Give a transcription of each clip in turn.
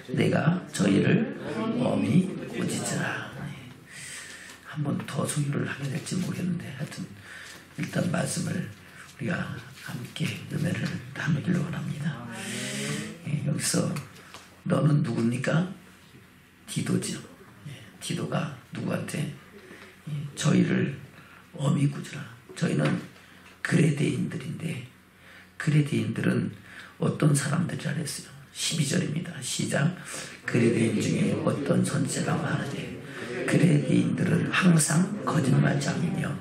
내가 저희를 엄히 꾸짖으라. 한 번 더 소개를 하게 될지 모르겠는데 하여튼 일단 말씀을 우리가 함께 은혜를 나누기를 원합니다. 여기서 너는 누굽니까? 디도죠. 디도가 누구한테? 저희를 엄히 꾸짖으라. 저희는 그레데인들인데 그레데인들은 어떤 사람들이라 했어요? 12절입니다. 시작. 그레데인 중에 어떤 선지자가 말하되 그레데인들은 항상 거짓말장이며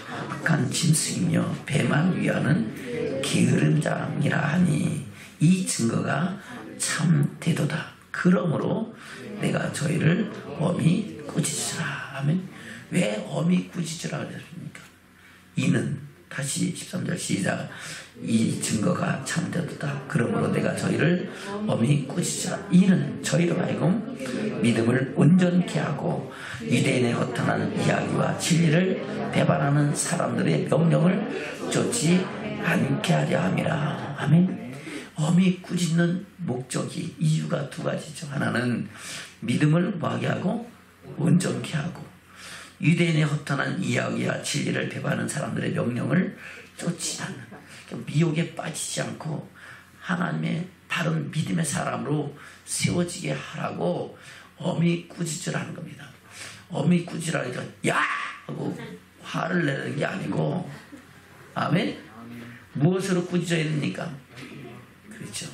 악한 짐승이며 배만 위하는 게으른 자이라 하니 이 증거가 참 되도다. 그러므로 내가 저희를 엄히 꾸짖으라. 아멘. 왜 엄히 꾸짖으라 그랬습니까? 이는 다시 13절 시작. 이 증거가 참되도다. 그러므로 내가 저희를 엄히 꾸짖으라. 이는 저희로 하여금 믿음을 온전케 하고 유대인의 허탄한 이야기와 진리를 배반하는 사람들의 명령을 쫓지 않게 하려 함이라. 아멘. 엄히 꾸짖는 목적이 이유가 두 가지죠. 하나는 믿음을 뭐하게 하고 온전케 하고 유대인의 허탄한 이야기와 진리를 배반하는 사람들의 명령을 쫓지 않는, 미혹에 빠지지 않고 하나님의 바른 믿음의 사람으로 세워지게 하라고 엄히 꾸짖으라는 겁니다. 엄히 꾸짖으라니까 야! 하고 화를 내는 게 아니고, 아멘? 무엇으로 꾸짖어야 됩니까? 그렇죠.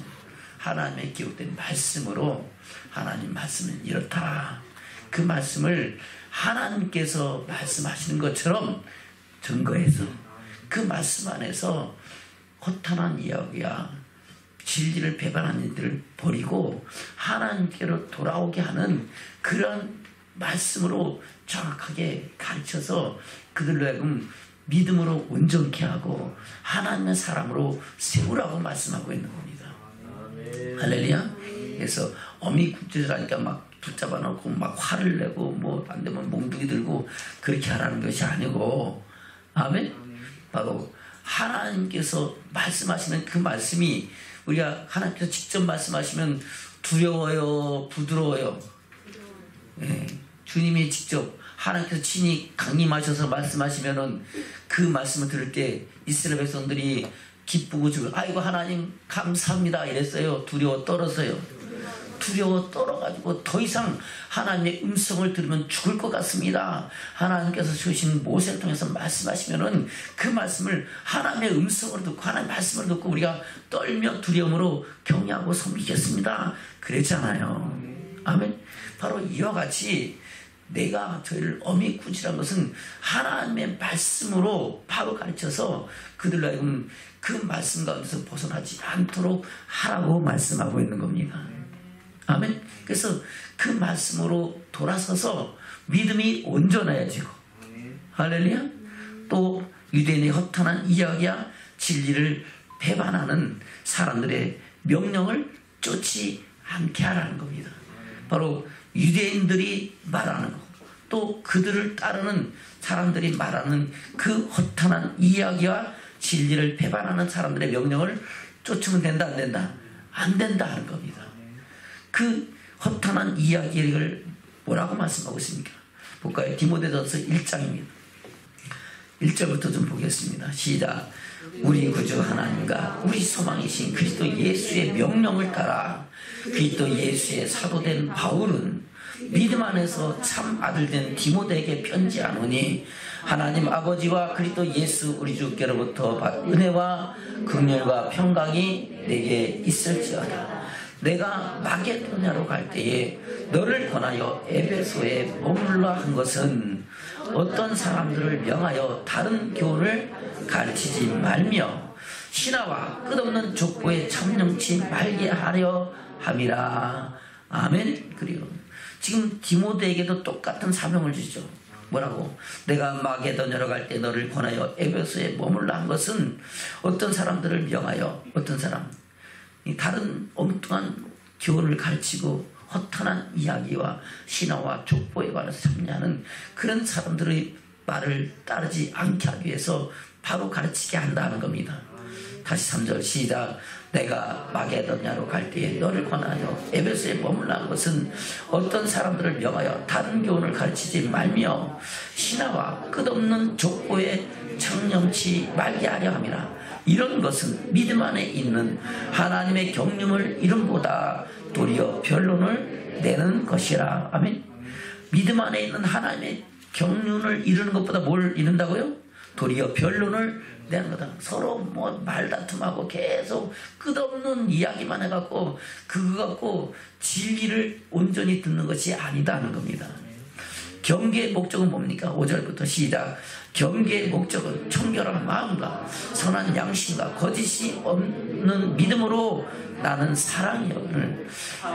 하나님의 기록된 말씀으로, 하나님 말씀은 이렇다. 그 말씀을 하나님께서 말씀하시는 것처럼 증거해서 그 말씀 안에서 허탄한 이야기야 진리를 배반하는 이들을 버리고 하나님께로 돌아오게 하는 그런 말씀으로 정확하게 가르쳐서 그들로 하여금 믿음으로 온전케 하고 하나님의 사람으로 세우라고 말씀하고 있는 겁니다. 할렐루야. 그래서 엄히 꾸짖으라니까 막 붙잡아 놓고 막 화를 내고 뭐 안 되면 몽둥이 들고 그렇게 하라는 것이 아니고, 아멘. 바로 하나님께서 말씀하시는 그 말씀이, 우리가 하나님께서 직접 말씀하시면 두려워요, 부드러워요. 예, 주님이 직접 하나님께서 친히 강림하셔서 말씀하시면은 그 말씀을 들을 때 이스라엘 백성들이 기쁘고 주고 아이고 하나님 감사합니다 이랬어요. 두려워 떨어서요. 두려워 떨어가지고 더 이상 하나님의 음성을 들으면 죽을 것 같습니다. 하나님께서 주신 모세를 통해서 말씀하시면은 그 말씀을 하나님의 음성으로 듣고 하나님의 말씀을 듣고 우리가 떨며 두려움으로 경외하고 섬기겠습니다. 그랬잖아요. 아멘. 바로 이와 같이 내가 저희를 엄히 꾸짖으라는 것은 하나님의 말씀으로 바로 가르쳐서 그들로 하여금 그 말씀 가운데서 벗어나지 않도록 하라고 말씀하고 있는 겁니다. 아멘. 그래서 그 말씀으로 돌아서서 믿음이 온전해지고, 할렐루야. 또 유대인의 허탄한 이야기와 진리를 배반하는 사람들의 명령을 쫓지 않게 하라는 겁니다. 바로 유대인들이 말하는 것, 또 그들을 따르는 사람들이 말하는 그 허탄한 이야기와 진리를 배반하는 사람들의 명령을 쫓으면 된다, 안 된다? 안 된다 하는 겁니다. 그 허탄한 이야기를 뭐라고 말씀하고 있습니까? 볼까요? 디모데전서 1장입니다. 1절부터 좀 보겠습니다. 시작. 우리 구주 하나님과 우리 소망이신 그리스도 예수의 명령을 따라 그리스도 예수의 사도된 바울은 믿음 안에서 참 아들된 디모데에게 편지하노니 하나님 아버지와 그리스도 예수 우리 주께로부터 받은 은혜와 긍휼과 평강이 내게 있을지어다. 내가 마게도냐로 갈 때에 너를 권하여 에베소에 머물러 한 것은 어떤 사람들을 명하여 다른 교훈을 가르치지 말며 신하와 끝없는 족보에 참념치 말게 하려 함이라. 아멘. 그리고 지금 디모데에게도 똑같은 사명을 주죠. 뭐라고? 내가 마게도냐로 갈 때 너를 권하여 에베소에 머물러 한 것은 어떤 사람들을 명하여, 어떤 사람, 다른 엉뚱한 교훈을 가르치고 허탄한 이야기와 신화와 족보에 관해서 참여하는 그런 사람들의 말을 따르지 않게 하기 위해서 바로 가르치게 한다는 겁니다. 다시 3절 시작. 내가 마게도냐로 갈 때에 너를 권하여 에베소에 머물라는 것은 어떤 사람들을 명하여 다른 교훈을 가르치지 말며 신하와 끝없는 족보에 청렴치 말게 하려 함이라. 이런 것은 믿음 안에 있는 하나님의 경륜을 이름보다 도리어 변론을 내는 것이라. 아멘. 믿음 안에 있는 하나님의 경륜을 이루는 것보다 뭘 이룬다고요? 도리어 변론을 내는 거다. 서로 뭐 말다툼하고 계속 끝없는 이야기만 해갖고 그거 갖고 진리를 온전히 듣는 것이 아니다는 겁니다. 경계의 목적은 뭡니까? 5절부터 시작. 경계의 목적은 청결한 마음과 선한 양심과 거짓이 없는 믿음으로 나는 사랑이여.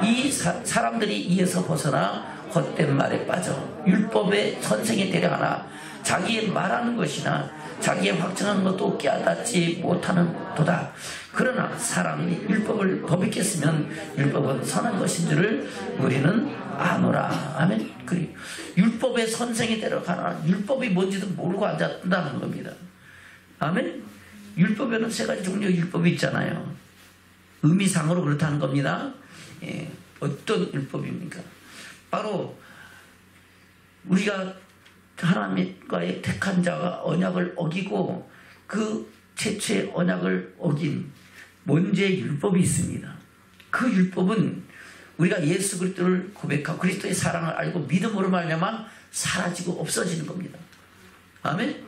이 사람들이 이에서 벗어나 헛된 말에 빠져 율법의 선생에 데려가나 자기의 말하는 것이나 자기의 확증하는 것도 깨닫지 못하는 도다. 그러나 사람이 율법을 법익했으면 율법은 선한 것인 줄을 우리는 아노라. 아멘. 율법의 선생에 데려가나 율법이 뭔지도 모르고 앉았다는 겁니다. 아멘. 율법에는 세 가지 종류의 율법이 있잖아요. 의미상으로 그렇다는 겁니다. 예, 어떤 율법입니까? 바로 우리가 하나님과의 택한 자가 언약을 어기고 그 최초의 언약을 어긴 먼저의 율법이 있습니다. 그 율법은 우리가 예수 그리스도를 고백하고 그리스도의 사랑을 알고 믿음으로 말미암아 사라지고 없어지는 겁니다. 아멘.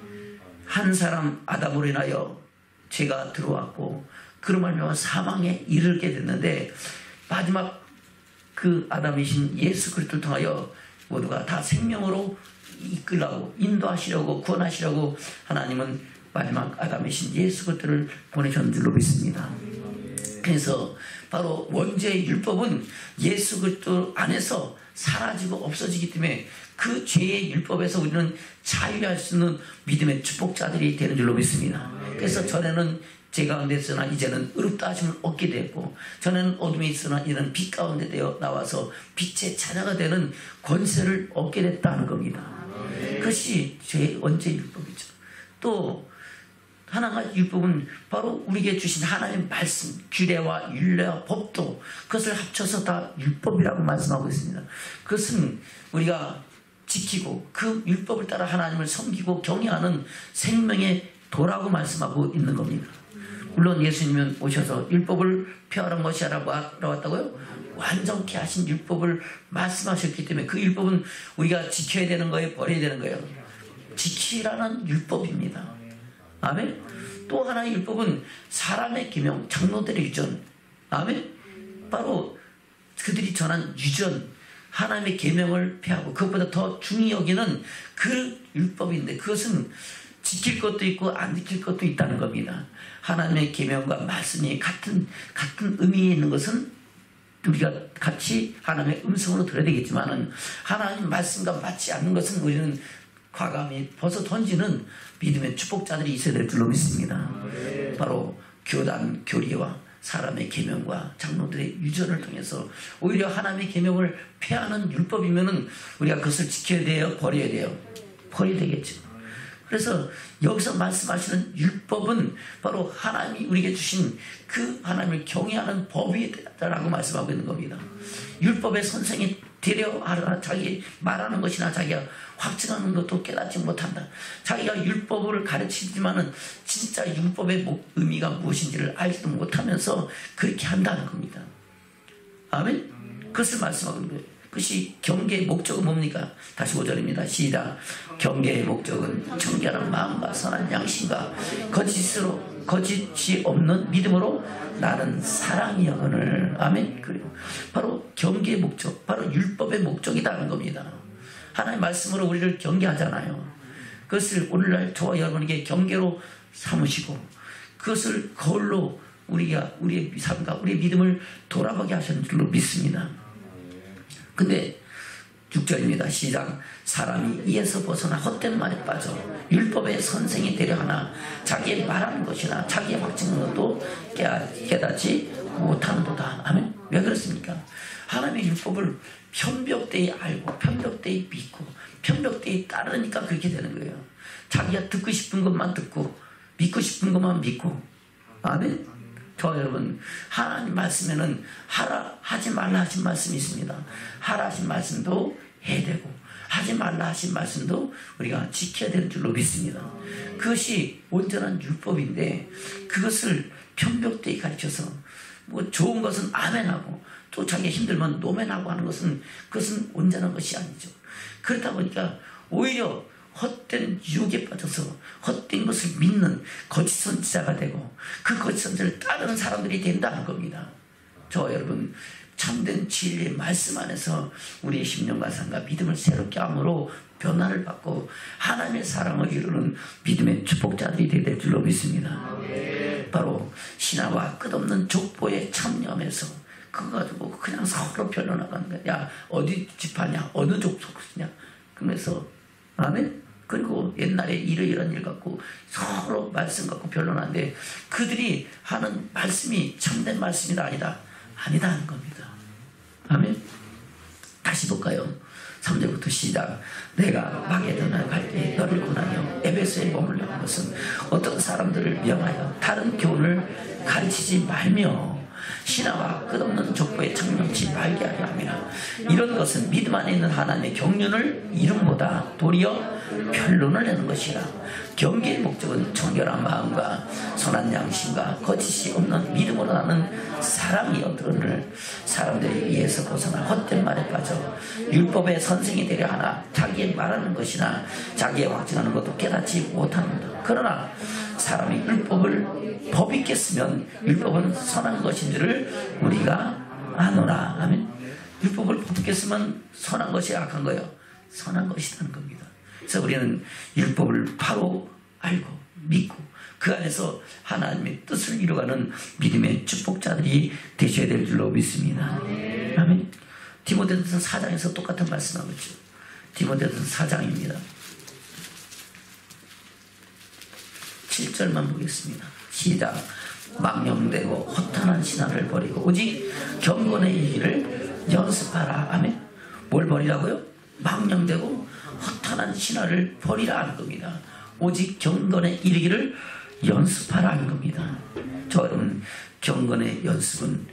한 사람 아담으로 인하여 죄가 들어왔고 그로 말미암아 사망에 이르게 됐는데 마지막 그 아담이신 예수 그리스도를 통하여 모두가 다 생명으로 이끌라고 인도하시려고 구원하시려고 하나님은 마지막 아담이신 예수 그리스도를 보내셨는 줄로 믿습니다. 그래서 바로 원죄의 율법은 예수 그리스도 안에서 사라지고 없어지기 때문에 그 죄의 율법에서 우리는 자유할 수 있는 믿음의 축복자들이 되는 줄로 믿습니다. 그래서 전에는 죄 가운데 있으나 이제는 의롭다 하심을 얻게 됐고 전에는 어둠이 있으나 이는 빛 가운데 되어 나와서 빛의 자녀가 되는 권세를 얻게 됐다는 겁니다. 그것이 죄의 원죄 율법이죠. 또 하나가 율법은 바로 우리에게 주신 하나님의 말씀, 규례와 율례와 법도 그것을 합쳐서 다 율법이라고 말씀하고 있습니다. 그것은 우리가 지키고 그 율법을 따라 하나님을 섬기고 경외하는 생명의 도라고 말씀하고 있는 겁니다. 물론 예수님은 오셔서 율법을 폐하는 것이라고 왔다고요? 완전케 하신 율법을 말씀하셨기 때문에 그 율법은 우리가 지켜야 되는 거예요? 버려야 되는 거예요? 지키라는 율법입니다. 아멘. 또 하나의 율법은 사람의 계명, 장로들의 유전. 아멘. 바로 그들이 전한 유전, 하나님의 계명을 폐하고 그것보다 더 중히 여기는 그 율법인데 그것은 지킬 것도 있고 안 지킬 것도 있다는 겁니다. 하나님의 계명과 말씀이 같은 의미에 있는 것은 우리가 같이 하나님의 음성으로 들어야 되겠지만은 하나님 말씀과 맞지 않는 것은 우리는 과감히 벗어 던지는 믿음의 축복자들이 있어야 될 줄로 믿습니다. 바로 교단, 교리와 사람의 계명과 장로들의 유전을 통해서 오히려 하나님의 계명을 폐하는 율법이면은 우리가 그것을 지켜야 돼요? 버려야 돼요? 버려야 되겠죠. 그래서 여기서 말씀하시는 율법은 바로 하나님이 우리에게 주신 그 하나님을 경외하는 법이다라고 말씀하고 있는 겁니다. 율법의 선생이 되려 자기 말하는 것이나 자기가 확증하는 것도 깨닫지 못한다. 자기가 율법을 가르치지만은 진짜 율법의 의미가 무엇인지를 알지도 못하면서 그렇게 한다는 겁니다. 아멘? 그것을 말씀하고 있는 거예요. 그것이 경계의 목적은 뭡니까? 다시 5절입니다. 시작. 경계의 목적은 청결한 마음과 선한 양심과 거짓이 없는 믿음으로 나는 사랑이여거늘. 아멘. 그리고 바로 경계의 목적, 바로 율법의 목적이라는 겁니다. 하나님의 말씀으로 우리를 경계하잖아요. 그것을 오늘날 저와 여러분에게 경계로 삼으시고 그것을 거울로 우리의 삶과 우리의 믿음을 돌아보게 하시는 줄로 믿습니다. 근데 6절입니다. 시작. 사람이 이에서 벗어나 헛된 말에 빠져 율법의 선생이 되려 하나 자기의 말하는 것이나 자기의 확증하는 것도 깨닫지 못하는도다. 아멘. 왜 그렇습니까? 하나님의 율법을 편벽되이 알고 편벽되이 믿고 편벽되이 따르니까 그렇게 되는 거예요. 자기가 듣고 싶은 것만 듣고 믿고 싶은 것만 믿고 아멘. 저 여러분, 하나님 말씀에는 하라 하지 말라 하신 말씀이 있습니다. 하라 하신 말씀도 해야 되고 하지 말라 하신 말씀도 우리가 지켜야 되는 줄로 믿습니다. 그것이 온전한 율법인데 그것을 편벽되게 가르쳐서 뭐 좋은 것은 아멘하고 또 자기가 힘들면 노멘하고 하는 것은 그것은 온전한 것이 아니죠. 그렇다 보니까 오히려 헛된 유혹에 빠져서 헛된 것을 믿는 거짓 선지자가 되고 그 거짓 선지자를 따르는 사람들이 된다는 겁니다. 저 여러분, 참된 진리의 말씀 안에서 우리의 심령과 삶과 믿음을 새롭게 함으로 변화를 받고 하나님의 사랑을 이루는 믿음의 축복자들이 되게 될 줄로 믿습니다. 바로 신하와 끝없는 족보에 참여하면서 그거 가지고 그냥 서로 변론나가는 거야. 야, 어디 집하냐, 어느 족속이냐. 그러면서 아멘. 그리고 옛날에 이런 일 갖고 서로 말씀 갖고 변론하는데 그들이 하는 말씀이 참된 말씀이다 아니다 하는 겁니다. 아멘. 다시 볼까요? 3절부터 시작. 내가 마게도나에 갈 때 너를 고난하여 에베소에 머물러 한 것은 어떤 사람들을 명하여 다른 교훈을 가르치지 말며 신하와 끝없는 족보에 청명치 말게 하려 함이라. 이런 것은 믿음 안에 있는 하나님의 경륜을 이름보다 도리어 변론을 내는 것이라. 경계의 목적은 정결한 마음과 선한 양심과 거짓이 없는 믿음으로 나는 사랑이여 들으늘 사람들이 이에서 벗어나 헛된 말에 빠져 율법의 선생이 되려 하나 자기의 말하는 것이나 자기의 확증하는 것도 깨닫지 못하는다. 그러나 사람이 율법을 법 있게 쓰면 율법은 선한 것인 줄을 우리가 아노라. 아멘. 율법을 법 있게 쓰면 선한 것이 악한 거예요. 선한 것이라는 겁니다. 그래서 우리는 율법을 바로 알고 믿고 그 안에서 하나님의 뜻을 이루어가는 믿음의 축복자들이 되셔야 될 줄로 믿습니다. 아멘. 디모데전서 4장에서 똑같은 말씀하고 있죠. 디모데전서 4장입니다. 7절만 보겠습니다. 시작. 망령되고 허탄한 신화를 버리고 오직 경건의 일을 연습하라. 아멘. 뭘 버리라고요? 망령되고 허탄한 신화를 버리라 하는 겁니다. 오직 경건에 이르기를 연습하라 하는 겁니다. 저 여러분, 경건의 연습은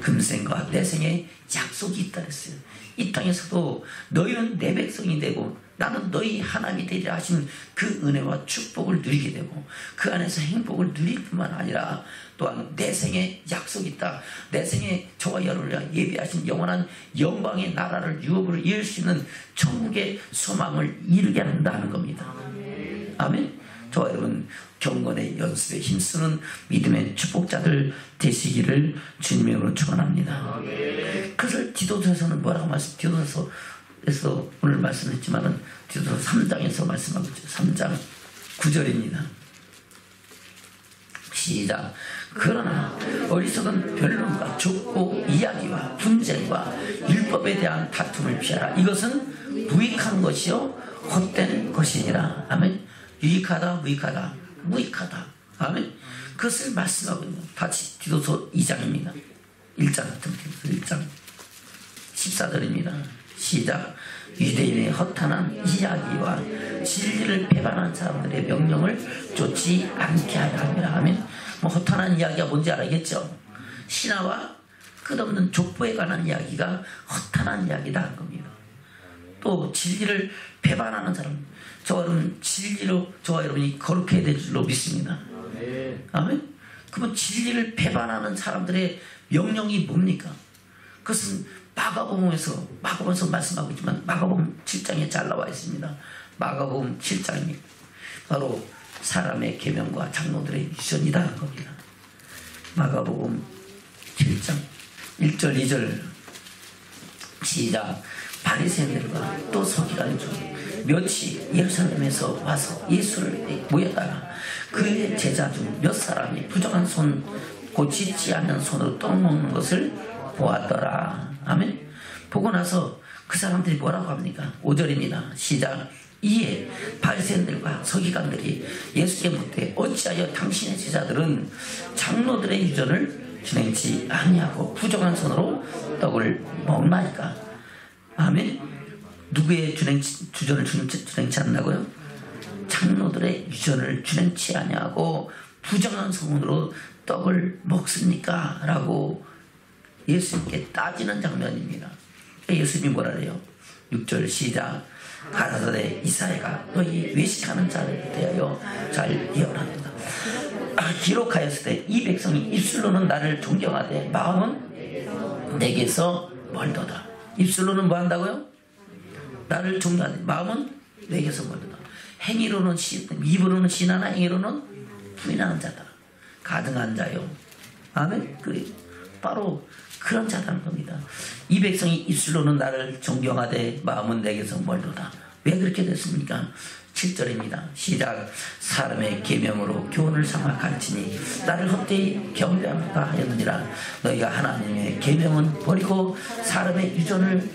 금생과 내생의 약속이 있다 그랬어요. 이 땅에서도 너희는 내 백성이 되고 나는 너희 하나님이 되리라 하신 그 은혜와 축복을 누리게 되고 그 안에서 행복을 누릴 뿐만 아니라 또한 내생에 약속이 있다. 내생에 저와 여러분을 예비하신 영원한 영광의 나라를 유업으로 이을 수 있는 천국의 소망을 이루게 한다는 겁니다. 아멘. 저와 여러분, 경건의 연습에 힘쓰는 믿음의 축복자들 되시기를 주님으로 축원합니다. 그것을 디도서에서는 뭐라고 디도서에서 오늘 말씀했지만은 디도서 3장에서 말씀하고 있죠. 3장 9절입니다. 시작. 그러나 어리석은 변론과 족보 이야기와 분쟁과 율법에 대한 다툼을 피하라. 이것은 무익한 것이요 헛된 것이니라. 아멘. 유익하다, 무익하다. 아멘. 그것을 말씀하고 있는 다시 디도서 2장입니다. 1장, 1장 14절입니다. 시작. 유대인의 허탄한 이야기와 진리를 배반한 사람들의 명령을 쫓지 않게 하려 함이라. 아멘. 뭐 허탄한 이야기가 뭔지 알겠죠? 신하와 끝없는 족보에 관한 이야기가 허탄한 이야기다 하는 겁니다. 또 진리를 배반하는 사람, 저와 여러분 진리로 저와 여러분이 거룩해야 될 줄로 믿습니다. 아멘. 그러면 진리를 배반하는 사람들의 명령이 뭡니까? 그것은 마가복음에서 말씀하고 있지만 마가복음 7장에 잘 나와 있습니다. 마가복음 7장입니다. 바로 사람의 계명과 장로들의 유전이다 하는 겁니다. 마가복음 7장 1절 2절 시작. 바리새인들과 또 서기관 중 몇이 예루살렘에서 와서 예수를 모였다가 그의 제자 중 몇 사람이 부정한 손 고치지 않는 손으로 떠먹는 것을 보았더라. 아멘. 보고 나서 그 사람들이 뭐라고 합니까? 5절입니다. 시작. 이에 바리새인들과 서기관들이 예수께 묻되 어찌하여 당신의 제자들은 장로들의 유전을 준행치 아니하고 부정한 손으로 떡을 먹나이까? 아멘. 누구의 주전을 준행치 않는다고요? 장로들의 유전을 준행치 아니하고 부정한 손으로 떡을 먹습니까? 라고 예수님께 따지는 장면입니다. 예수님이 뭐라 그래요? 6절 시작. 가라사대 이사야가 너희 외식하는 자를 대하여 잘 예언한다. 기록하였을 때 이 백성이 입술로는 나를 존경하되 마음은 내게서 멀도다. 입술로는 뭐 한다고요? 나를 존경하되 마음은 내게서 멀도다. 행위로는 입으로는 신하나 행위로는 부인하는 자다. 가증한 자요. 아멘. 그래 바로 그런 자라는 겁니다. 이 백성이 입술로는 나를 존경하되 마음은 내게서 멀도다. 왜 그렇게 됐습니까? 7절입니다. 시작. 사람의 계명으로 교훈을 삼아 가르치니 나를 헛되이 경배하다 하였느니라. 너희가 하나님의 계명은 버리고 사람의 유전을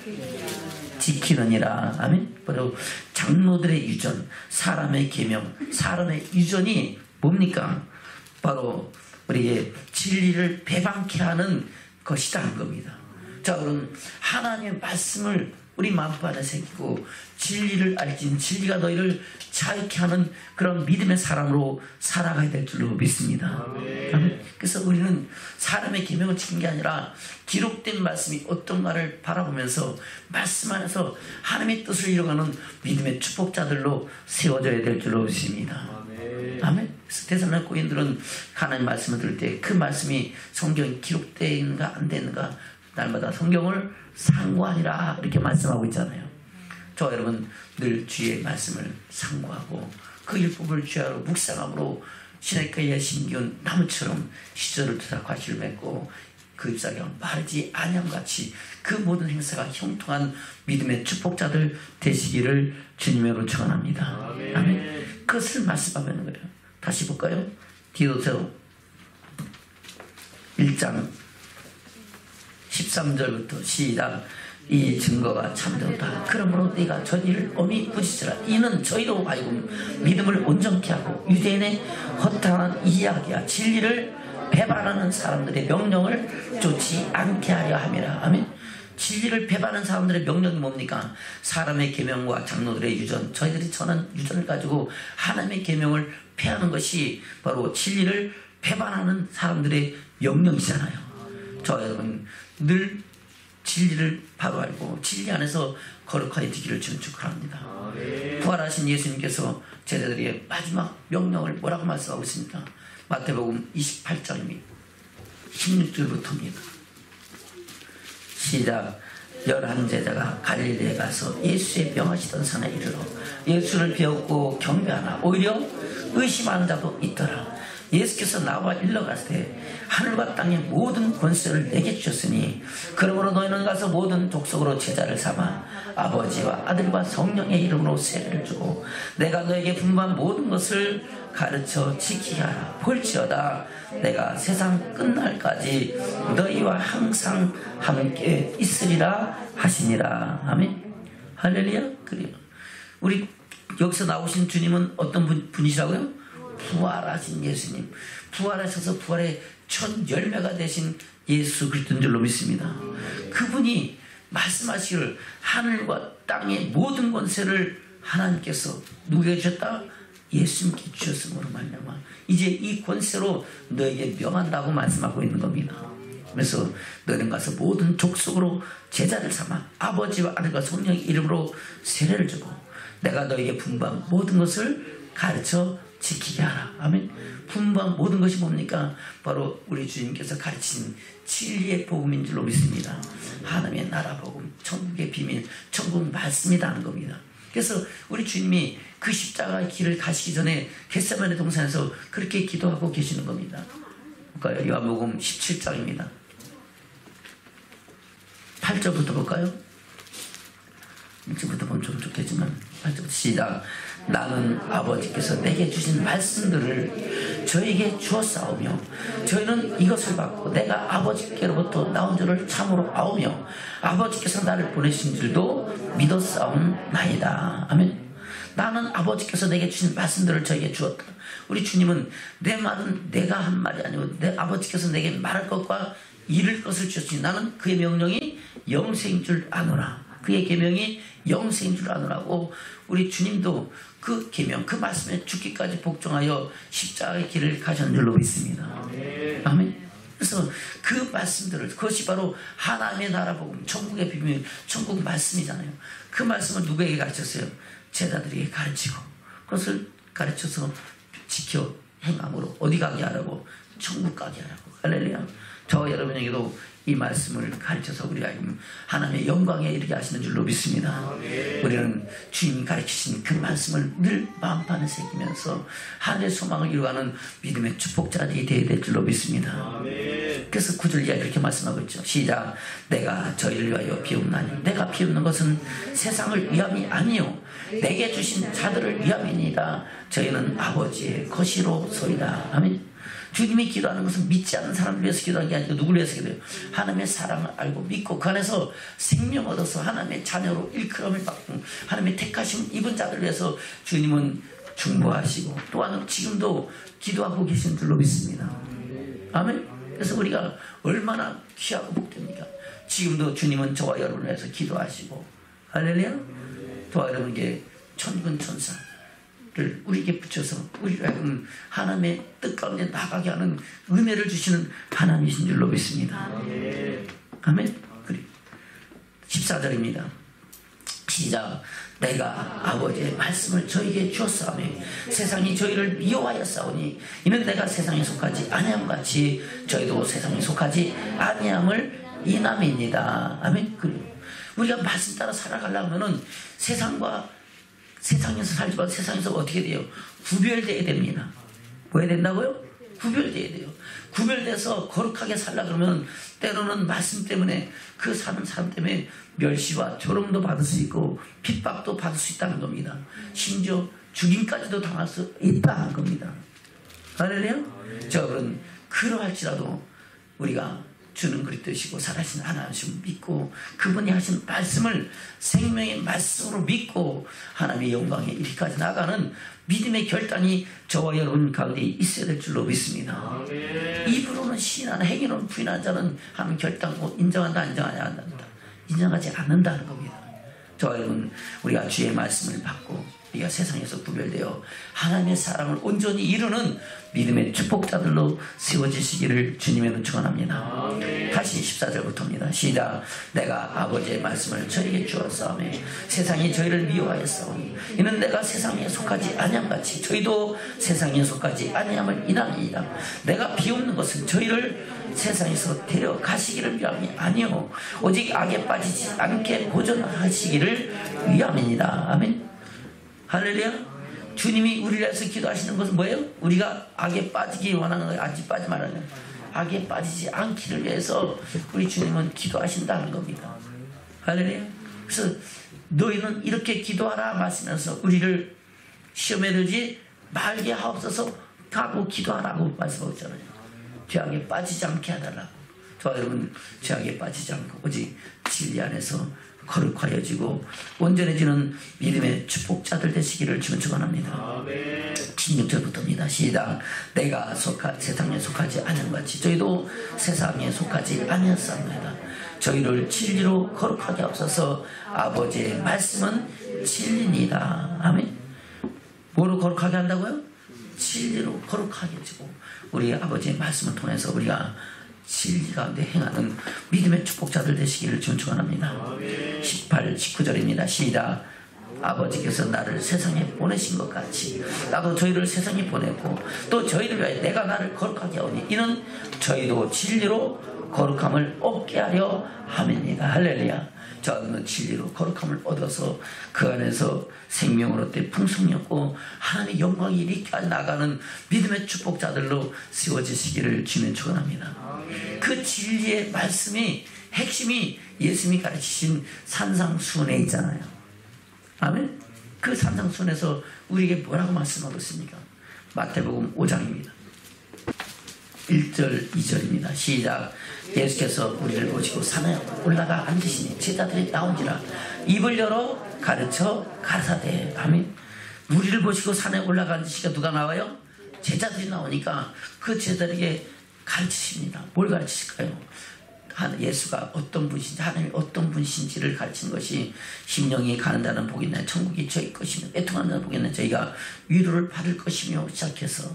지키느니라. 아멘. 바로 장로들의 유전, 사람의 계명, 사람의 유전이 뭡니까? 바로 우리에게 진리를 배방케 하는 것이라는 겁니다. 자, 그럼 하나님의 말씀을 우리 마음 안에 새기고 진리를 알진 진리가 너희를 자유케 하는 그런 믿음의 사람으로 살아가야 될 줄로 믿습니다. 아멘. 그래서 우리는 사람의 계명을 지킨 게 아니라 기록된 말씀이 어떤가를 바라보면서 말씀 안에서 하나님의 뜻을 이뤄가는 믿음의 축복자들로 세워져야 될 줄로 믿습니다. 아멘. 그래서 데살로니가 교인들은 하나님 말씀을 들을 때 그 말씀이 성경에 기록되는가 안 되는가 날마다 성경을 상고하니라 이렇게 말씀하고 있잖아요. 저 여러분 늘 주의 말씀을 상고하고 그 율법을 주야로 묵상함으로 시냇가에 심기운 나무처럼 시절을 트다 과실을 맺고 그 잎사귀가 마르지 아니함같이 그 모든 행사가 형통한 믿음의 축복자들 되시기를 주님으로 축원합니다. 아멘. 그것을 말씀하는 거예요. 다시 볼까요? 디도서 1장 13절부터 시작. 이 증거가 참되었다. 그러므로 네가 저희를 엄히 부지치라. 이는 저희로 하여금 믿음을 온전케 하고 유대인의 허탄한 이야기와 진리를 배반하는 사람들의 명령을 쫓지 않게 하려 함이라. 아멘. 진리를 배반하는 사람들의 명령이 뭡니까? 사람의 계명과 장로들의 유전, 저희들이 전한 유전을 가지고 하나님의 계명을 폐하는 것이 바로 진리를 배반하는 사람들의 명령이잖아요. 저 여러분 늘 진리를 바로 알고 진리 안에서 거룩하게 되기를 주는 축복합니다. 부활하신 예수님께서 제자들의 마지막 명령을 뭐라고 말씀하고 있습니까? 마태복음 28장입니다. 16절부터입니다. 시작. 11제자가 갈릴리에 가서 예수의 병하시던 산에 이르러 예수를 배웠고 경배하나 오히려 의심하는 자도 있더라. 예수께서 나와 일러가실 때 하늘과 땅의 모든 권세를 내게 주셨으니 그러므로 너희는 가서 모든 족속으로 제자를 삼아 아버지와 아들과 성령의 이름으로 세례를 주고 내가 너에게 분부한 모든 것을 가르쳐 지키게 하라. 볼지어다 내가 세상 끝날까지 너희와 항상 함께 있으리라 하시니라. 아멘. 할렐루야. 그래요. 우리 여기서 나오신 주님은 어떤 분이시라고요? 부활하신 예수님, 부활하셔서 부활의 첫 열매가 되신 예수 그리스도인 줄로 믿습니다. 그분이 말씀하시기를 하늘과 땅의 모든 권세를 하나님께서 누구에게 주셨다? 예수님께 주셨음으로 말미암아 이제 이 권세로 너에게 명한다고 말씀하고 있는 겁니다. 그래서 너희는 가서 모든 족속으로 제자를 삼아 아버지와 아들과 성령의 이름으로 세례를 주고 내가 너에게 분부한 모든 것을 가르쳐 지키게 하라. 아멘. 분부한 모든 것이 뭡니까? 바로 우리 주님께서 가르친 진리의 복음인 줄로 믿습니다. 하나님의 나라 복음, 천국의 비밀, 천국 말씀이라는 겁니다. 그래서 우리 주님이 그 십자가의 길을 가시기 전에 겟세마네 동산에서 그렇게 기도하고 계시는 겁니다. 볼까요? 요한복음 17장입니다. 8절부터 볼까요? 1절부터 보면 좀 좋겠지만 8절부터 시작. 나는 아버지께서 내게 주신 말씀들을 저에게 주었사오며 저희는 이것을 받고 내가 아버지께로부터 나온 줄을 참으로 아오며 아버지께서 나를 보내신 줄도 믿었사옵나이다. 아멘. 나는 아버지께서 내게 주신 말씀들을 저에게 주었다. 우리 주님은 내 말은 내가 한 말이 아니고 내 아버지께서 내게 말할 것과 이룰 것을 주셨으니 나는 그의 명령이 영생인 줄 아노라. 그의 계명이 영생인 줄 아노라고 우리 주님도 그 계명, 그 말씀에 죽기까지 복종하여 십자가의 길을 가셨는 줄로 믿습니다. 아멘. 그래서 그 말씀들을, 그것이 바로 하나님의 나라 복음, 천국의 비밀, 천국 말씀이잖아요. 그 말씀을 누구에게 가르쳤어요? 제자들에게 가르치고 그것을 가르쳐서 지켜 행함으로 어디 가게 하라고? 천국 가게 하라고. 할렐루야. 저와 여러분에게도 이 말씀을 가르쳐서 우리가 하나님의 영광에 이르게 하시는 줄로 믿습니다. 우리는 주님이 가르치신 그 말씀을 늘 마음판에 새기면서 하늘의 소망을 이루어가는 믿음의 축복자들이 되어야 될 줄로 믿습니다. 그래서 9절 이하 이렇게 말씀하고 있죠. 시작. 내가 저희를 위하여 비옵나니 내가 비옵는 것은 세상을 위함이 아니요 내게 주신 자들을 위함이니이다. 저희는 아버지의 것이로소이다. 아멘. 주님이 기도하는 것은 믿지 않는 사람을 위해서 기도하는 게 아니고 누구를 위해서 기도해요? 하나님의 사랑을 알고 믿고 그 안에서 생명 얻어서 하나님의 자녀로 일컬음을 받고 하나님의 택하심 입은 자들을 위해서 주님은 중보하시고 또한 지금도 기도하고 계신 줄로 믿습니다. 아멘. 그래서 우리가 얼마나 귀하고 복됩니까? 지금도 주님은 저와 여러분을 위해서 기도하시고 할렐루야. 저와 여러분에게 천군 천사 우리에게 붙여서 우리가 하나님의 뜻 가운데 나가게 하는 은혜를 주시는 하나님이신 줄로 믿습니다. 아멘. 14절입니다. 시작. 내가 아버지의 말씀을 저에게 주었사오니 세상이 저희를 미워하였사오니 이는 내가 세상에 속하지 아니함같이 저희도 세상에 속하지 아니함을 인함이니이다. 아멘. 우리가 말씀 따라 살아가려면 세상에서 살지만 세상에서 어떻게 돼요? 구별되어야 됩니다. 뭐 해야 된다고요? 구별되어야 돼요. 구별돼서 거룩하게 살라 그러면 때로는 말씀 때문에 그 사는 사람 때문에 멸시와 조롱도 받을 수 있고 핍박도 받을 수 있다는 겁니다. 심지어 죽임까지도 당할 수 있다는 겁니다. 할렐루야? 여러분 그러할지라도 우리가 주는 그리스도시고 살아계신 하나님을 믿고 그분이 하신 말씀을 생명의 말씀으로 믿고 하나님의 영광에 이르기까지 나가는 믿음의 결단이 저와 여러분 가운데 있어야 될 줄로 믿습니다. 입으로는 시인하나 행위로는 부인하는 자는 하는 결단고 인정한다 인정하지 않는다는 겁니다. 저와 여러분 우리가 주의 말씀을 받고 우리가 세상에서 구별되어 하나님의 사랑을 온전히 이루는 믿음의 축복자들로 세워지시기를 주님의 축원합니다. 다시 14절부터입니다. 시작. 내가 아버지의 말씀을 저에게 주었사오니 세상이 저희를 미워하였사오니 이는 내가 세상에 속하지 아니함같이 저희도 세상에 속하지 아니함을 인함이니이다. 내가 비옵는 것은 저희를 세상에서 데려가시기를 위함이 아니요 오직 악에 빠지지 않게 보존하시기를 위함이니이다. 아멘. 할렐루야. 주님이 우리를 위해서 기도하시는 것은 뭐예요? 우리가 악에 빠지기 원하는 거예요. 악에 빠지 말라는 거예요. 악에 빠지지 않기를 위해서 우리 주님은 기도하신다는 겁니다. 할렐루야. 그래서 너희는 이렇게 기도하라 말씀하면서 우리를 시험에 들지 말게 하옵소서 하고 기도하라고 말씀하고 있잖아요. 죄악에 빠지지 않게 해달라고. 저 여러분 죄악에 빠지지 않고 오직 진리 안에서 거룩하여지고 온전해지는 믿음의 축복자들 되시기를 주는 축원합니다. 16절부터입니다. 시작. 내가 세상에 속하지 않은같이 저희도 세상에 속하지 아니었사옵나이다. 저희를 진리로 거룩하게 하옵소서. 아버지의 말씀은 진리니이다. 아멘. 뭐로 거룩하게 한다고요? 진리로 거룩하게 해지고 우리 아버지의 말씀을 통해서 우리가 진리 가운데 행하는 믿음의 축복자들 되시기를 축원합니다. 18, 19절입니다. 시작. 아버지께서 나를 세상에 보내신 것 같이 나도 저희를 세상에 보냈고 또 저희를 위하여 내가 나를 거룩하게 하오니 이는 저희도 진리로 거룩함을 얻게 하려 함입니다. 할렐루야. 저는 진리로 거룩함을 얻어서 그 안에서 생명을 얻되 풍성이 없고 하나님의 영광이 이리까지 나가는 믿음의 축복자들로 세워지시기를 주님 축원합니다. 그 진리의 말씀이 핵심이 예수님이 가르치신 산상수훈에 있잖아요. 아멘. 그 산상수훈에서 우리에게 뭐라고 말씀하고 있습니까? 마태복음 5장입니다. 1절 2절입니다. 시작. 예수께서 우리를 보시고 산에 올라가 앉으시니 제자들이 나온지라 입을 열어 가르쳐 가라사대. 아멘. 우리를 보시고 산에 올라가 앉으시니까 누가 나와요? 제자들이 나오니까 그 제자들에게 가르치십니다. 뭘 가르치실까요? 예수가 어떤 분이신지 하나님이 어떤 분이신지를 가르치는 것이 심령이 가는 자는 복이 있나니 천국이 저희 것이며 애통하는 자는 복이 있나니 저희가 위로를 받을 것이며 시작해서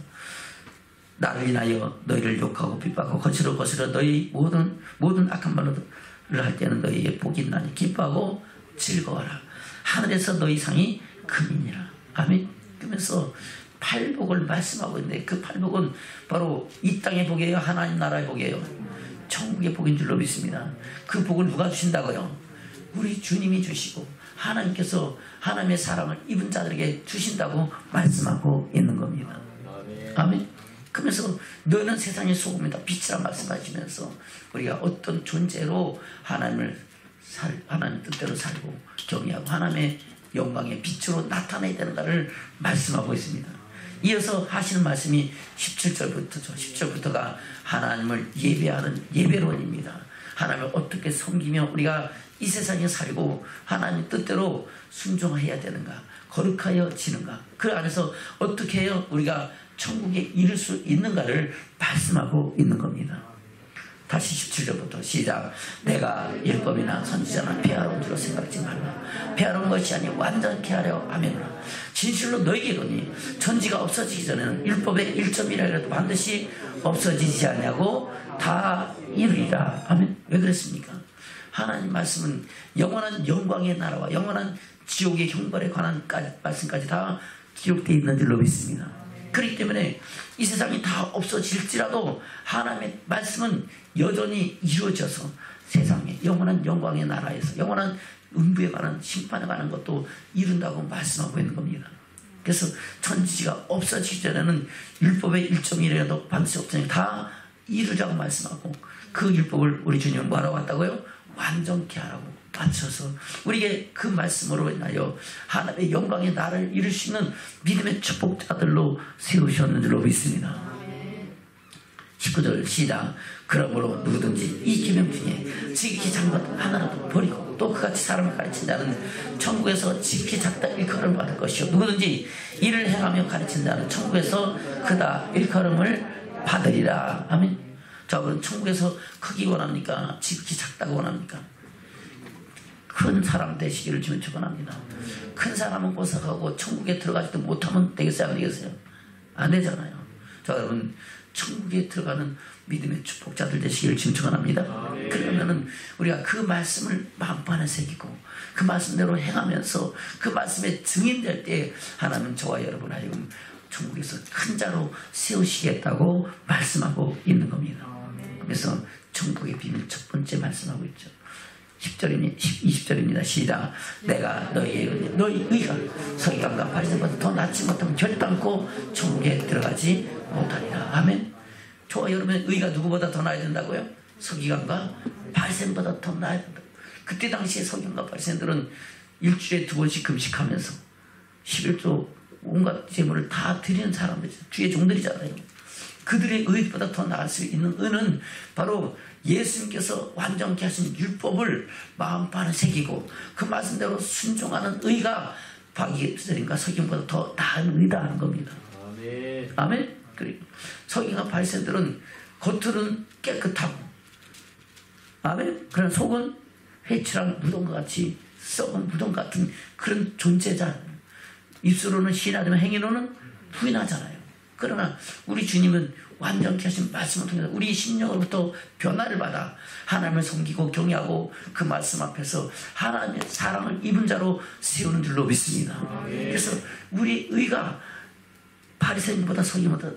나를 인하여 너희를 욕하고 핍박하고 거칠어 너희 모든 악한 말을 할 때는 너희에게 복이 있나니 기뻐하고 즐거워라. 하늘에서 너희 상이 금이니라. 아멘. 그러면서 팔복을 말씀하고 있는데 그 팔복은 바로 이 땅의 복이에요, 하나님 나라의 복이에요? 천국의 복인 줄로 믿습니다. 그 복을 누가 주신다고요? 우리 주님이 주시고 하나님께서 하나님의 사랑을 입은 자들에게 주신다고 말씀하고 있는 겁니다. 아멘. 그러면서 너는 세상의 소금이다, 빛이라 말씀하시면서 우리가 어떤 존재로 하나님 뜻대로 살고 경외하고 하나님의 영광의 빛으로 나타내야 되는가를 말씀하고 있습니다. 이어서 하시는 말씀이 17절부터죠. 17절부터가 하나님을 예배하는 예배론입니다. 하나님을 어떻게 섬기며 우리가 이 세상에 살고 하나님 뜻대로 순종해야 되는가, 거룩하여 지는가, 그 안에서 어떻게 해요 우리가 천국에 이를 수 있는가를 말씀하고 있는 겁니다. 다시 17절부터 시작. 내가 율법이나 선지자나 폐하로운 줄로 생각지 말라. 폐하로운 것이 아니 완전케 하려 하매노라. 진실로 너희에게 이르노니 천지가 없어지기 전에는 율법의 1점이라도 반드시 없어지지 않냐고 다 이루리라. 아멘. 왜 그랬습니까? 하나님 말씀은 영원한 영광의 나라와 영원한 지옥의 형벌에 관한 말씀까지 다 기록되어 있는 줄로 믿습니다. 그렇기 때문에 이 세상이 다 없어질지라도 하나님의 말씀은 여전히 이루어져서 세상에 영원한 영광의 나라에서 영원한 음부에 관한 심판에 관한 것도 이룬다고 말씀하고 있는 겁니다. 그래서 천지가 없어지기 전에는 율법의 1.1이라도 반드시 없으니 다 이루자고 말씀하고 그 율법을 우리 주님은 뭐하라고 왔다고요? 완전케 하라고 맞춰서 우리에게 그 말씀으로 인하여 하나님의 영광의 나라를 이룰 수 있는 믿음의 축복자들로 세우셨는 줄로 믿습니다. 19절 시작. 그러므로 누구든지 이 계명 중에 지극히 작은 것 하나라도 버리고 또 그같이 사람을 가르친 자는 천국에서 지극히 작다 일컬음을 받을 것이요 누구든지 이를 행하며 가르친 자는 천국에서 크다 일컬음을 받으리라. 아멘. 자, 그럼 천국에서 크기 원합니까? 지극히 작다고 원합니까? 큰 사람 되시기를 주님 축원합니다. 큰 사람은 고사하고 천국에 들어가지도 못하면 되겠어요? 안 되겠어요? 안 되잖아요. 자, 여러분 천국에 들어가는 믿음의 축복자들 되시기를 주님 축원합니다. 그러면은 우리가 그 말씀을 마음판에 새기고 그 말씀대로 행하면서 그 말씀에 증인될 때 하나님은 저와 여러분 하여금 천국에서 큰 자로 세우시겠다고 말씀하고 있는 겁니다. 그래서 천국의 비밀 첫 번째 말씀하고 있죠. 20절입니다. 시작. 내가 너희 의가 서기관과 바리새인보다 더 낫지 못하면 결단코 천국에 들어가지 못하리라. 아멘. 저와 여러분의 의가 누구보다 더 나아야 된다고요? 서기관과 바리새인보다 더 나아야 된다. 그때 당시에 서기관과 바리새인들은 일주일에 2번씩 금식하면서 11조 온갖 제물을 다 드리는 사람들이죠. 주의 종들이잖아요. 그들의 의보다 더 나을 수 있는 의는 바로 예수님께서 완전케 하신 율법을 마음판에 새기고 그 말씀대로 순종하는 의가 바리새인과 서기관보다 더 나은 의다 하는 겁니다. 아멘. 아멘. 그리고 서기관과 바리새인들은 겉으로는 깨끗하고 아멘. 그런 속은 회칠한 무덤과 같이 썩은 무덤 같은 그런 존재잖아요. 입술로는 시인하지만 행위로는 부인하잖아요. 그러나 우리 주님은 완전케 하신 말씀을 통해서 우리 심령으로부터 변화를 받아 하나님을 섬기고 경외하고 그 말씀 앞에서 하나님의 사랑을 입은 자로 세우는 줄로 믿습니다. 그래서 우리 의가 바리새인보다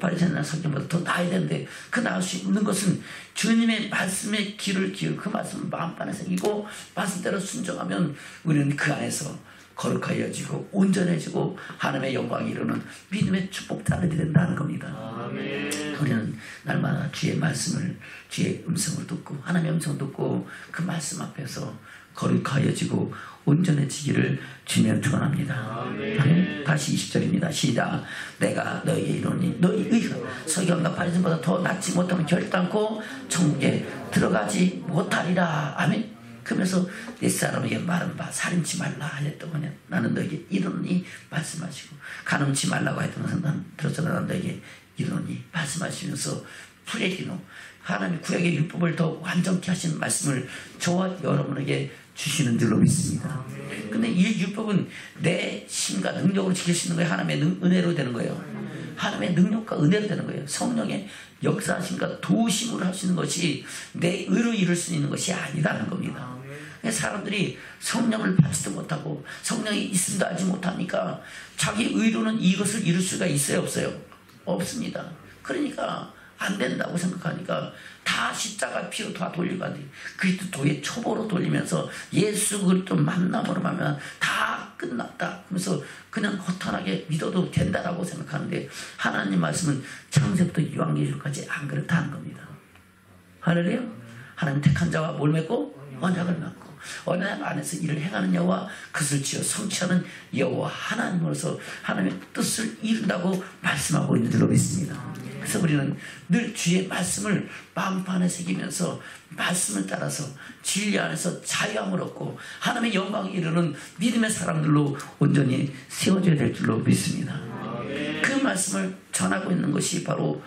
바리새인이나 서기관보다 더 나아야 되는데 그 나을 수 있는 것은 주님의 말씀에 귀를 기울이고 그 말씀을 마음판에 새기고 말씀대로 순종하면 우리는 그 안에서 거룩하여지고 온전해지고 하나님의 영광이 이루는 믿음의 축복자들이 된다는 겁니다. 아멘. 우리는 날마다 주의 말씀을 주의 음성을 듣고 하나님의 음성을 듣고 그 말씀 앞에서 거룩하여지고 온전해지기를 주님 축원합니다. 아멘. 다시 20절입니다. 시작. 내가 너희에게 이르노니 너희 의가 서기관과 바리새인보다 더 낫지 못하면 결단코 천국에 들어가지 못하리라. 아멘. 그러면서 내 사람에게 말은 바 살인치 말라 하였더니 나는 너에게 이르노니 말씀하시고 간음치 말라고 했던 것은 난 들었잖아. 난 너에게 이르노니 말씀하시면서 프레리노 하나님이 구약의 율법을 더 완전케 하신 말씀을 저와 여러분에게 주시는 줄로 믿습니다. 근데 이 율법은 내 힘과 능력으로 지킬 수 있는 거예요? 하나님의 은혜로 되는 거예요? 하나님의 능력과 은혜로 되는 거예요. 성령의 역사하심과 도우심으로 할 수 있는 것이 내 의로 이룰 수 있는 것이 아니라는 겁니다. 사람들이 성령을 받지도 못하고 성령이 있음도 알지 못하니까 자기 의로는 이것을 이룰 수가 있어요, 없어요? 없습니다. 그러니까 안 된다고 생각하니까 다 십자가 피로 다 돌리고 안 돼요. 그리스도의 초보로 돌리면서 예수 그리스도 만남으로 하면 다 끝났다. 그래서 그냥 허탄하게 믿어도 된다라고 생각하는데 하나님 말씀은 창세부터 요한계시록까지 안 그렇다는 겁니다. 할렐루야. 하나님 택한 자와 뭘 맺고? 언약을 맺고 언약 안에서 일을 행하는 여호와 그것을 지어 성취하는 여호와 하나님으로서 하나님의 뜻을 이룬다고 말씀하고 있는 줄로 믿습니다. 그래서 우리는 늘 주의 말씀을 마음판에 새기면서 말씀을 따라서 진리 안에서 자유함을 얻고 하나님의 영광에 이르는 믿음의 사람들로 온전히 세워져야 될 줄로 믿습니다. 그 말씀을 전하고 있는 것이 바로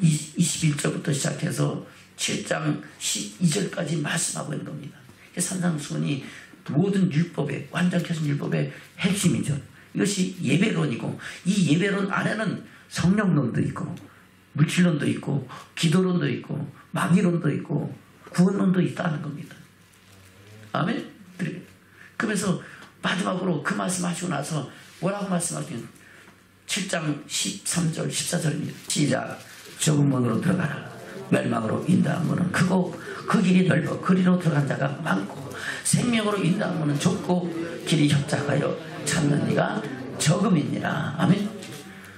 21절부터 시작해서 7장 12절까지 말씀하고 있는 겁니다. 산상수훈이 모든 율법의 완전케 하신 율법의 핵심이죠. 이것이 예배론이고 이 예배론 안에는 성령론도 있고 물질론도 있고 기도론도 있고 마귀론도 있고 구원론도 있다는 겁니다. 아멘. 그러면서 마지막으로 그 말씀하시고 나서 뭐라고 말씀하시냐면 7장 13절 14절입니다. 시작. 좁은 문으로 들어가라. 멸망으로 인도한 문은 크고 그 길이 넓어 그리로 들어간 자가 많고 생명으로 인도한 문은 좁고 길이 협착하여 찾는 이가 적음이니라. 아멘.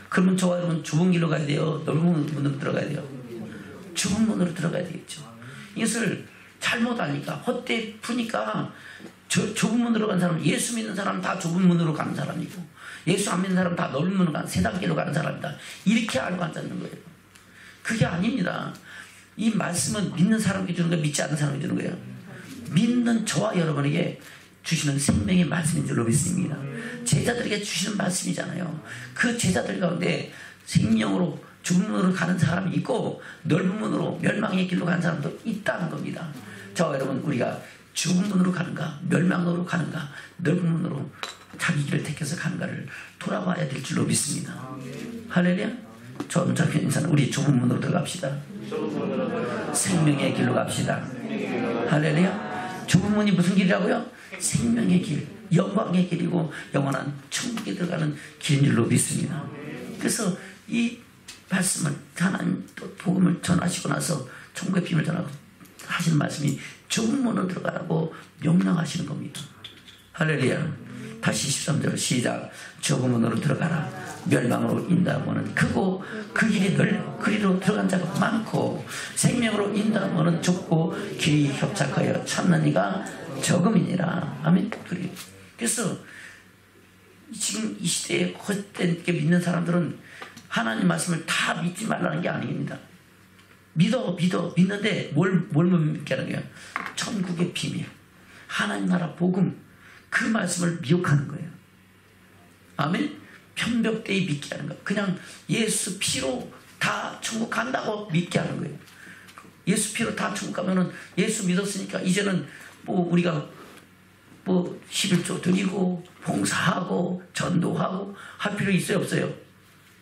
그러면 저와 여러분 좁은 길로 가야 돼요? 넓은 문으로 들어가야 돼요? 좁은 문으로 들어가야 되겠죠. 이것을 잘못 아니까 헛되이 푸니까 좁은 문으로 가는 사람은 예수 믿는 사람은 다 좁은 문으로 가는 사람이고 예수 안 믿는 사람은 다 넓은 문으로 가는 세 단계로 가는 사람이다. 이렇게 알고 앉았는 거예요. 그게 아닙니다. 이 말씀은 믿는 사람에게 주는 거예요? 믿지 않는 사람에게 주는 거예요? 믿는 저와 여러분에게 주시는 생명의 말씀인 줄로 믿습니다. 제자들에게 주시는 말씀이잖아요. 그 제자들 가운데 생명으로 좁은 문으로 가는 사람이 있고 넓은 문으로 멸망의 길로 가는 사람도 있다는 겁니다. 저와 여러분 우리가 좁은 문으로 가는가 멸망으로 가는가 넓은 문으로 자기 길을 택해서 가는가를 돌아봐야 될 줄로 믿습니다. 할렐루야. 좀 잡힌 인사는 우리 좁은 문으로 들어갑시다. 생명의 길로 갑시다. 할렐루야. 좁은 문이 무슨 길이라고요? 생명의 길, 영광의 길이고 영원한 천국에 들어가는 길인 줄로 믿습니다. 그래서 이 말씀을 하나님 또 복음을 전하시고 나서 천국의 비밀을 전하고 하시는 말씀이 좁은 문으로 들어가라고 명령하시는 겁니다. 할렐루야. 다시 13절 시작. 좁은 문으로 들어가라. 멸망으로 인도하고는 크고 그 길이 넓고 그리로 들어간 자가 많고 생명으로 인도하고는 좁고 길이 협착하여 찾는 이가 적음이니라. 아멘. 그래서 지금 이 시대에 헛된 게 믿는 사람들은 하나님 말씀을 다 믿지 말라는 게 아닙니다. 믿는데 뭘 못 믿게 하는 거예요? 천국의 비밀, 하나님 나라 복음, 그 말씀을 미혹하는 거예요. 아멘. 편벽되이 믿게 하는 거예요. 그냥 예수 피로 다 천국 간다고 믿게 하는 거예요. 예수 피로 다 천국 가면은 예수 믿었으니까 이제는 뭐 우리가 뭐 11조 드리고 봉사하고 전도하고 할 필요 있어요, 없어요?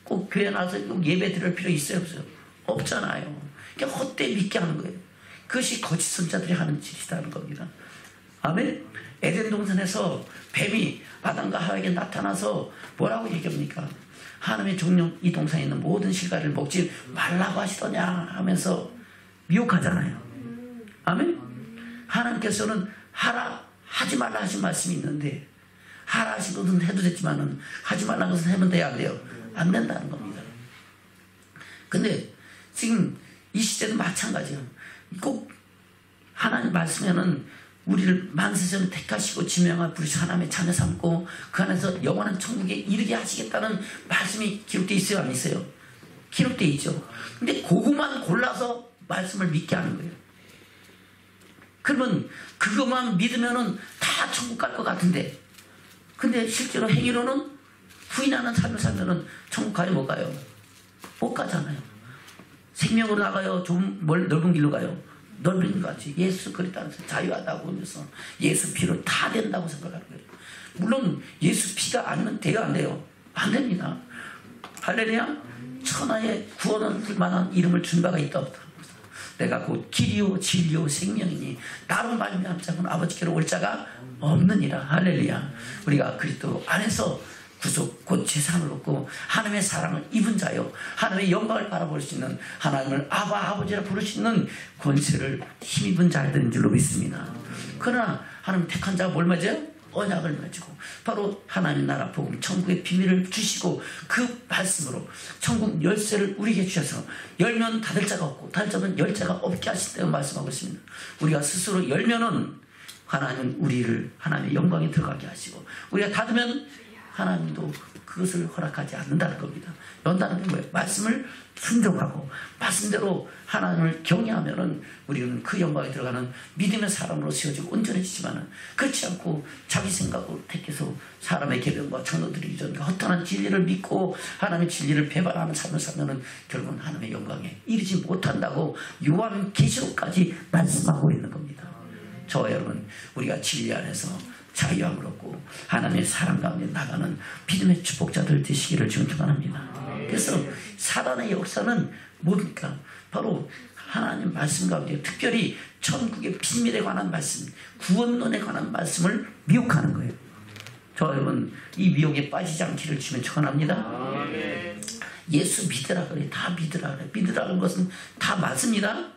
꼭 교회 나와서 예배 드릴 필요 있어요, 없어요? 없잖아요. 그냥 헛되이 믿게 하는 거예요. 그것이 거짓 선자들이 하는 짓이라는 겁니다. 아멘. 에덴 동산에서 뱀이 아담과 하와에게 나타나서 뭐라고 얘기합니까? 하나님의 종령 이 동산에 있는 모든 실과를 먹지 말라고 하시더냐 하면서 미혹하잖아요. 아멘. 하나님께서는 하라 하지 말라 하신 말씀이 있는데 하라 하신 것은 해도 됐지만은 하지 말라는 것은 하면 돼야 안 돼요? 안 된다는 겁니다. 근데 지금 이 시대도 마찬가지예요. 꼭 하나님 말씀에는 우리를 만세전에 택하시고 지명하 부르시 하나님의 자녀 삼고 그 안에서 영원한 천국에 이르게 하시겠다는 말씀이 기록되어 있어요, 안 있어요? 기록되어 있죠. 근데 그것만 골라서 말씀을 믿게 하는 거예요. 그러면 그것만 믿으면은 다 천국 갈 것 같은데 근데 실제로 행위로는 부인하는 삶을 살면은 천국 가요, 못 가요? 못 가잖아요. 생명으로 나가요? 좀 넓은 길로 가요? 넓은 길 같이 예수 그리스도 안에서 자유하다고 하면서 예수 피로 다 된다고 생각하는 거예요. 물론 예수 피가 아니면 돼가 안 돼요. 안 됩니다. 할렐루야. 천하에 구원을 줄 만한 이름을 준 바가 있다. 내가 곧 길이요 진리요 생명이니 나로 말미암은 자는 아버지께로 올 자가 없느니라. 할렐루야. 우리가 그리스도 안에서 구속 곧 재산을 얻고 하나님의 사랑을 입은 자요, 하나님의 영광을 바라볼 수 있는, 하나님을 아버지라 부를 수 있는 권세를 힘입은 자들인 줄로 믿습니다. 그러나 하나님 택한 자가 뭘 맺어요? 언약을 맺고 바로 하나님 나라 복음 천국의 비밀을 주시고 그 말씀으로 천국 열쇠를 우리에게 주셔서 열면 닫을 자가 없고 닫을 자는 열 자가 없게 하신다고 말씀하고 있습니다. 우리가 스스로 열면은 하나님은 우리를 하나님의 영광에 들어가게 하시고, 우리가 닫으면 하나님도 그것을 허락하지 않는다는 겁니다. 연다는 게 뭐예요? 말씀을 순종하고 말씀대로 하나님을 경외하면은 우리는 그 영광에 들어가는 믿음의 사람으로 세워지고 온전해지지만은, 그렇지 않고 자기 생각으로 택해서 사람의 계명과 전도들이 이전과 허탄한 진리를 믿고 하나님의 진리를 배반하는 삶을 살면은 결국은 하나님의 영광에 이르지 못한다고 요한계시록까지 말씀하고 있는 겁니다. 저와 여러분, 우리가 진리 안에서 자유함을 얻고 하나님의 사랑 가운데 나가는 믿음의 축복자들 되시기를 주님 축원합니다. 그래서 사단의 역사는 뭡니까? 바로 하나님 말씀 가운데 특별히 천국의 비밀에 관한 말씀, 구원론에 관한 말씀을 미혹하는 거예요. 저 여러분, 이 미혹에 빠지지 않기를 주님 축원합니다. 예수 믿으라 그래. 다 믿으라 그래. 믿으라는 것은 다 맞습니다.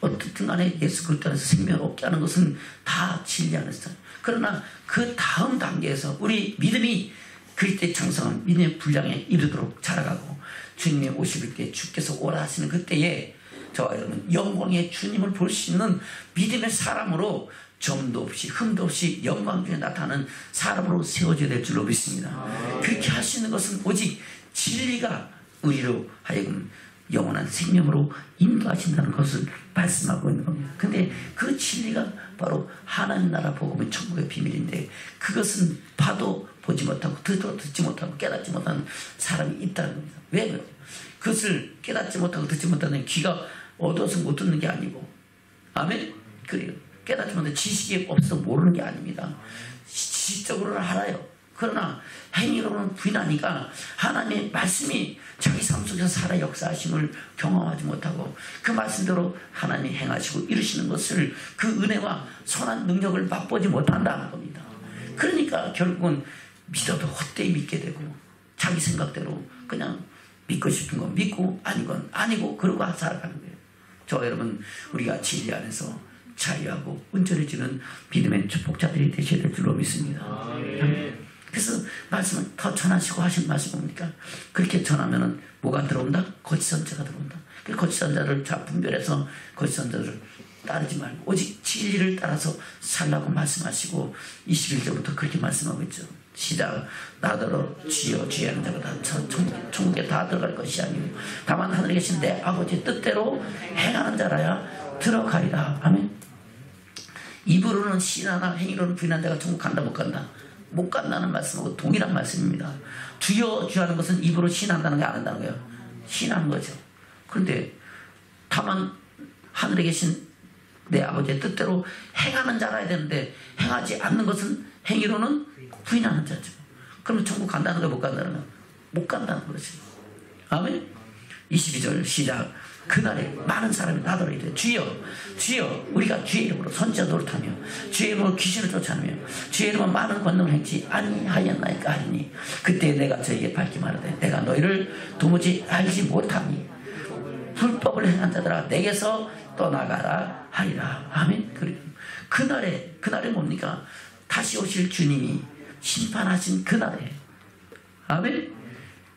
어떻든 간에 예수 그리스도 안에서 생명을 얻게 하는 것은 다 진리 안에서. 그러나 그 다음 단계에서 우리 믿음이 그리스도의 장성한 믿음의 분량에 이르도록 자라가고 주님이 오실 때 주께서 오라 하시는 그때에 저와 여러분 영광의 주님을 볼 수 있는 믿음의 사람으로 점도 없이 흠도 없이 영광 중에 나타나는 사람으로 세워져야 될 줄로 믿습니다. 그렇게 할 수 있는 것은 오직 진리가 우리로 하여금 영원한 생명으로 인도하신다는 것을 말씀하고 있는 겁니다. 근데 그 진리가 바로 하나님 나라 복음의 천국의 비밀인데, 그것은 봐도 보지 못하고 듣도 듣지 못하고 깨닫지 못하는 사람이 있다는 겁니다. 왜? 그것을 깨닫지 못하고 듣지 못하는 귀가 어두워서 못 듣는 게 아니고, 아멘? 그래요. 깨닫지 못하는 지식이 없어서 모르는 게 아닙니다. 지식적으로는 알아요. 그러나 행위로는 부인하니까 하나님의 말씀이 자기 삶 속에서 살아 역사하심을 경험하지 못하고 그 말씀대로 하나님이 행하시고 이루시는 것을, 그 은혜와 선한 능력을 맛보지 못한다는 겁니다. 그러니까 결국은 믿어도 헛되이 믿게 되고 자기 생각대로 그냥 믿고 싶은 건 믿고 아닌 건 아니고 그러고 살아가는 거예요. 저 여러분, 우리가 진리 안에서 자유하고 온전해지는 믿음의 축복자들이 되셔야 될 줄로 믿습니다. 아멘. 그래서 말씀을 더 전하시고 하신 말씀이 뭡니까? 그렇게 전하면은 뭐가 들어온다? 거짓 선자가 들어온다. 그 거짓 선자를 잘 분별해서 거짓 선자를 따르지 말고 오직 진리를 따라서 살라고 말씀하시고 21절부터 그렇게 말씀하고 있죠. 시작. 나더러 주여 주여 하는 자가 다 천국에 다 들어갈 것이 아니고 다만 하늘에 계신 내 아버지의 뜻대로 행하는 자라야 들어가리라. 아멘. 입으로는 신하나 행위로는 부인한 자가 천국 간다 못 간다? 못 간다는 말씀하고 동일한 말씀입니다. 주여 주여 하는 것은 입으로 신한다는 게 안 한다는 거예요. 신하는 거죠. 그런데 다만 하늘에 계신 내 아버지의 뜻대로 행하는 자라야 되는데 행하지 않는 것은 행위로는 부인하는 자죠. 그러면 천국 간다는 거예요? 못 간다는 거예요? 못 간다는 거죠. 아멘. 22절 시작. 그날에 많은 사람이 나더러 이르되 주여 주여 우리가 주의 이름으로 선지자 노릇하며 주의 이름으로 귀신을 쫓아내며 주의 이름으로 많은 권능을 행치 아니하였나이까 하리니 그때 내가 저에게 밝히 말하되 내가 너희를 도무지 알지 못하니 불법을 행한 자들아 내게서 떠나가라 하리라. 아멘. 그날에 뭡니까? 다시 오실 주님이 심판하신 그날에, 아멘.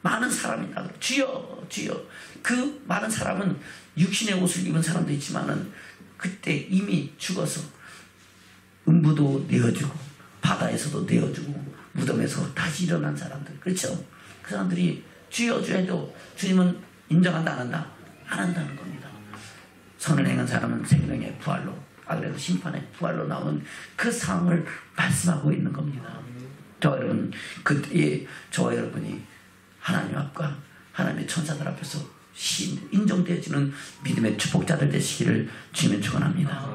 많은 사람이 나더러 주여 주여. 그 많은 사람은 육신의 옷을 입은 사람도 있지만은 그때 이미 죽어서 음부도 내어주고 바다에서도 내어주고 무덤에서 다시 일어난 사람들, 그렇죠? 그 사람들이 주여 주여 해도 주님은 인정한다 안 한다? 안 한다는 겁니다. 선을 행한 사람은 생명의 부활로, 그래서 심판의 부활로 나오는 그 상황을 말씀하고 있는 겁니다. 저와 여러분, 그때에 저와 여러분이 하나님 앞과 하나님의 천사들 앞에서 인정되어지는 믿음의 축복자들 되시기를 주님의 축원합니다.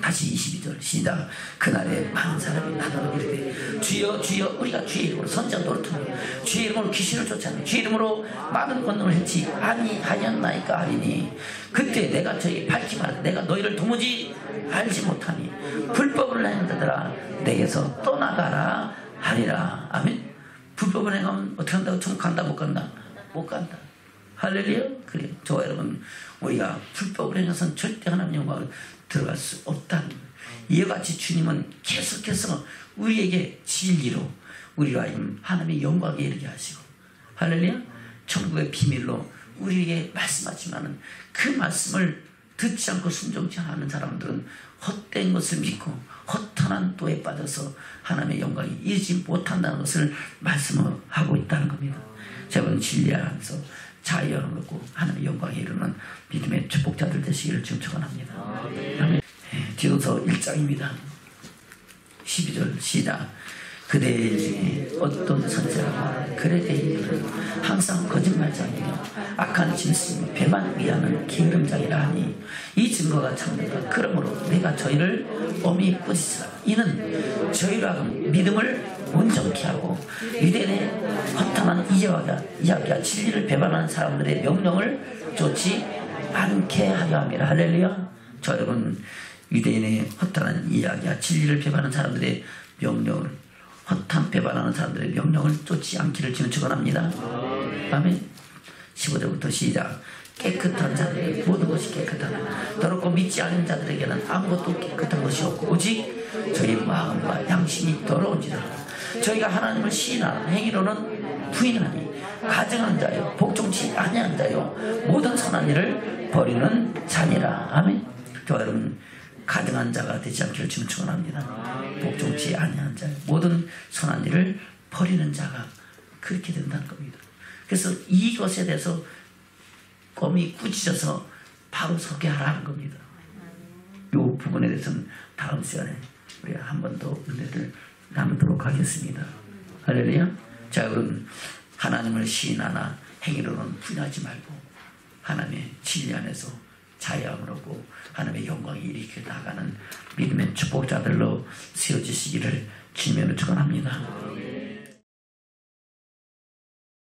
다시 22절 시작. 그날에 많은 사람이 나더러 이르되 주여 주여 우리가 주의 이름으로 선지자 노릇하며 주의 이름으로 귀신을 쫓아내 주의 이름으로 많은 권능을 했지 아니하였나이까 하리니 그때 내가 저희 밝히 말하되 내가 너희를 도무지 알지 못하니 불법을 행하는 자들아 내게서 떠나가라 하리라. 아멘. 불법을 행하면 어떻게 한다고? 천국 간다 못 간다? 못 간다. 할렐루야. 그래요. 저와 여러분 우리가 불법을 행해서는 절대 하나님 영광을 들어갈 수 없다는 거예요. 이와 같이 주님은 계속해서 우리에게 진리로 우리가 하나님의 영광에 이르게 하시고 할렐루야. 천국의 비밀로 우리에게 말씀하지만은 그 말씀을 듣지 않고 순종치 않는 사람들은 헛된 것을 믿고 허탄한 도에 빠져서 하나님의 영광에 이르지 못한다는 것을 말씀하고 있다는 겁니다. 여러분 진리 안에서 자유를 얻고 하나님의 영광에 이르는 믿음의 축복자들 되시기를 지금 축원합니다. 아멘. 디도서 1장입니다. 12절 시작. 그대 중에 어떤 선지자가 그에 대해 항상 거짓말장이며 악한 짐승 배만 위하는 기름장이라 하니 이 증거가 참되다. 그러므로 내가 저희를 엄히 꾸짖으라. 이는 저희로 하여금 믿음을 온전케 하고 유대인의 허탄한 이야기와 진리를 배반하는 사람들의 명령을 쫓지 않게 하려 함이라. 할렐루야. 저 여러분 유대인의 허탄한 이야기와 진리를 배반하는 사람들의 명령을 허탄 배반하는 사람들의 명령을 쫓지 않기를 주는 축원합니다. 아멘. 15절부터 시작. 깨끗한 자들에게 모든 것이 깨끗하다. 더럽고 믿지 않는 자들에게는 아무것도 깨끗한 것이 없고 오직 저희 마음과 양심이 더러운지라. 저희가 하나님을 시인하는 행위로는 부인하니 가증한 자요 복종치 아니한 자요 모든 선한 일을 버리는 자니라. 아멘. 저와 여러분 가증한 자가 되지 않기를 주는 축원합니다. 복종치 아니한 자 모든 선한 일을 버리는 자가 그렇게 된다는 겁니다. 그래서 이것에 대해서 껌이 꾸짖어서 바로 서게 하라는 겁니다. 이 부분에 대해서는 다음 시간에 우리가 한 번 더 은혜를 나누도록 하겠습니다. 할렐루야. 자 여러분 하나님을 시인하나 행위로는 부인하지 말고 하나님의 진리 안에서 자유함을 얻고 하나님의 영광이 일으켜 나가는 믿음의 축복자들로 세워지시기를 주님으로 축원합니다.